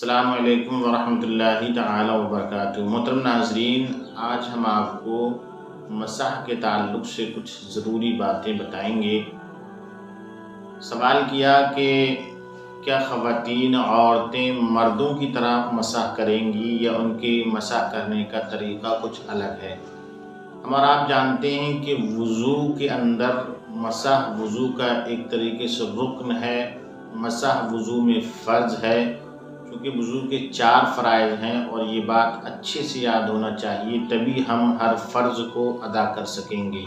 السلام علیکم ورحمۃ اللہ تعالی وبرکاتہ۔ محترم ناظرین، آج ہم آپ کو مسح کے تعلق سے کچھ ضروری باتیں بتائیں گے۔ سوال کیا کہ کیا خواتین عورتیں مردوں کی طرح مسح کریں گی یا ان کے مسح کرنے کا طریقہ کچھ الگ ہے؟ ہم اور آپ جانتے ہیں کہ وضو کے اندر مسح وضو کا ایک طریقے سے رکن ہے، مسح وضو میں فرض ہے، کیونکہ وضو کے 4 فرائض ہیں اور یہ بات اچھے سے یاد ہونا چاہیے، تبھی ہم ہر فرض کو ادا کر سکیں گے۔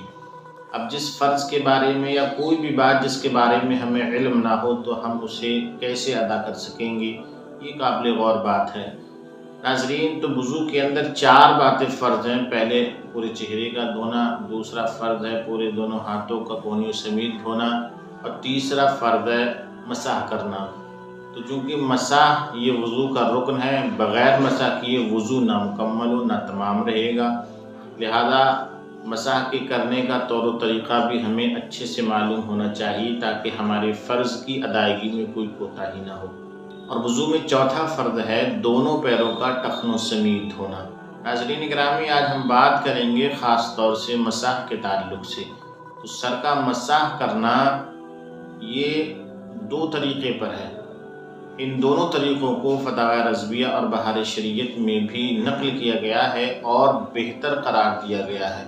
اب جس فرض کے بارے میں یا کوئی بھی بات جس کے بارے میں ہمیں علم نہ ہو تو ہم اسے کیسے ادا کر سکیں گے، یہ قابل غور بات ہے۔ ناظرین، تو وضو کے اندر 4 باتیں فرض ہیں۔ پہلے پورے چہرے کا دھونا، دوسرا فرض ہے پورے دونوں ہاتھوں کا کونیوں سمیت دھونا، اور تیسرا فرض ہے مسح کرنا۔ تو چونکہ مسح یہ وضو کا رکن ہے، بغیر مسح کیے وضو نہ مکمل ہو نہ تمام رہے گا، لہذا مسح کے کرنے کا طور و طریقہ بھی ہمیں اچھے سے معلوم ہونا چاہیے تاکہ ہمارے فرض کی ادائیگی میں کوئی کوتاہی نہ ہو۔ اور وضو میں چوتھا فرض ہے دونوں پیروں کا ٹخنوں سمیت دھونا۔ ناظرین گرامی، آج ہم بات کریں گے خاص طور سے مسح کے تعلق سے۔ تو سر کا مسح کرنا یہ 2 طریقے پر ہے۔ ان دونوں طریقوں کو فتاوی رضویہ اور بہار شریعت میں بھی نقل کیا گیا ہے اور بہتر قرار دیا گیا ہے۔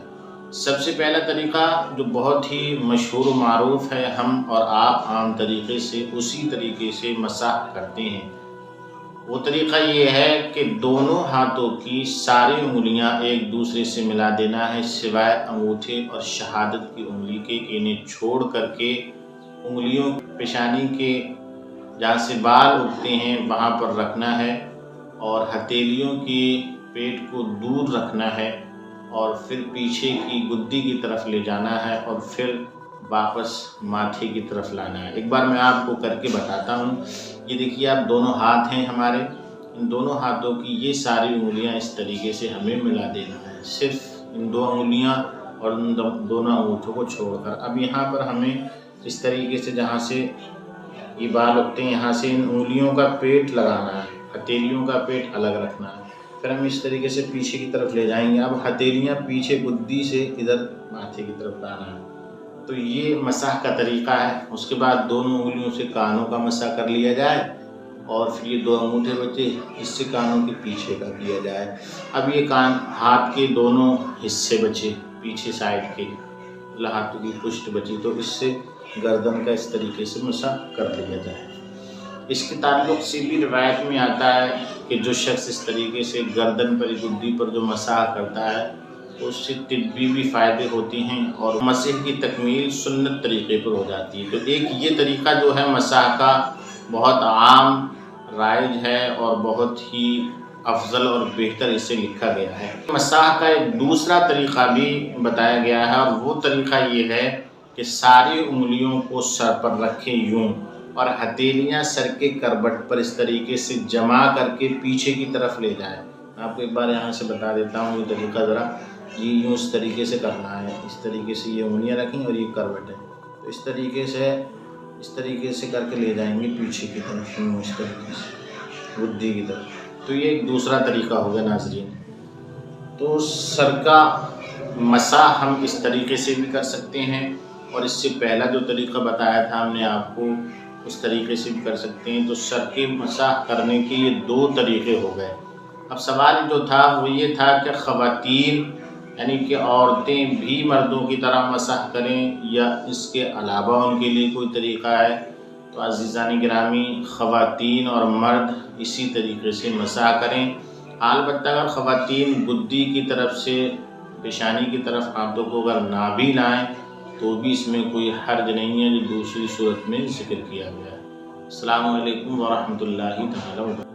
سب سے پہلا طریقہ جو بہت ہی مشہور و معروف ہے، ہم اور آپ عام طریقے سے اسی طریقے سے مسح کرتے ہیں۔ وہ طریقہ یہ ہے کہ دونوں ہاتھوں کی ساری انگلیاں ایک دوسرے سے ملا دینا ہے، سوائے انگوٹھے اور شہادت کی انگلی کے، انہیں چھوڑ کر کے انگلیوں پیشانی کے جہاں سے بال اگتے ہیں وہاں پر رکھنا ہے، اور ہتھیلیوں کی پیٹ کو دور رکھنا ہے، اور پھر پیچھے کی گدی کی طرف لے جانا ہے، اور پھر واپس ماتھے کی طرف لانا ہے۔ ایک بار میں آپ کو کر کے بتاتا ہوں۔ یہ دیکھیے، آپ دونوں ہاتھ ہیں ہمارے، ان دونوں ہاتھوں کی یہ ساری انگلیاں اس طریقے سے ہمیں ملا دینا ہے، صرف ان 2 انگلیاں اور ان دونوں انگوٹھوں کو چھوڑ کر۔ اب یہاں پر ہمیں اس طریقے سے جہاں سے یہ بال اگتے ہیں یہاں سے ان انگلیوں کا پیٹ لگانا ہے، ہتھیلیوں کا پیٹ الگ رکھنا ہے، پھر ہم اس طریقے سے پیچھے کی طرف لے جائیں گے۔ اب ہتھیلیاں پیچھے گدی سے ادھر ماتھے کی طرف لانا ہے۔ تو یہ مسح کا طریقہ ہے۔ اس کے بعد دونوں انگلیوں سے کانوں کا مسح کر لیا جائے، اور پھر یہ 2 انگوٹھے بچے، اس سے کانوں کے پیچھے کا کیا جائے۔ اب یہ ہاتھ کے دونوں حصے بچے، پیچھے سائڈ کے ہاتھوں کی پشت بچی، تو اس سے گردن کا اس طریقے سے مسح کر لیا جائے۔ اس کے تعلق سے بھی روایت میں آتا ہے کہ جو شخص اس طریقے سے گردن پر گدی پر جو مسح کرتا ہے تو اس سے طبی بھی فائدے ہوتے ہیں، اور مسح کی تکمیل سنت طریقے پر ہو جاتی ہے۔ تو ایک یہ طریقہ جو ہے مسح کا بہت عام رائج ہے اور بہت ہی افضل اور بہتر اسے لکھا گیا ہے۔ مسح کا ایک دوسرا طریقہ بھی بتایا گیا ہے، اور وہ طریقہ یہ ہے کہ ساری انگلیوں کو سر پر رکھیں یوں، اور ہتھیلیاں سر کے کربٹ پر اس طریقے سے جما کر کے پیچھے کی طرف لے جائیں۔ میں آپ کو ایک بار یہاں سے بتا دیتا ہوں یہ طریقہ ذرا۔ یہ یوں اس طریقے سے کرنا ہے، اس طریقے سے یہ انگلیاں رکھیں اور یہ کربٹ ہے، تو اس طریقے سے کر کے لے جائیں گے پیچھے کی طرف، یوں اس طریقے سے گدی کی طرف۔ تو یہ ایک دوسرا طریقہ ہو گیا ناظرین۔ تو سر کا مسح ہم اس طریقے سے بھی کر سکتے ہیں، اور اس سے پہلا جو طریقہ بتایا تھا ہم نے آپ کو، اس طریقے سے بھی کر سکتے ہیں۔ تو سر کے مسح کرنے کے یہ 2 طریقے ہو گئے۔ اب سوال جو تھا وہ یہ تھا کہ خواتین یعنی کہ عورتیں بھی مردوں کی طرح مسح کریں یا اس کے علاوہ ان کے لیے کوئی طریقہ ہے؟ تو عزیزان گرامی، خواتین اور مرد اسی طریقے سے مسح کریں، البتہ اگر خواتین گدی کی طرف سے پیشانی کی طرف ہاتھوں کو اگر نہ بھی لائیں تو بھی اس میں کوئی حرج نہیں ہے، جو دوسری صورت میں ذکر کیا گیا ہے۔ السلام علیکم ورحمۃ اللہ تعالی وبرکاتہ۔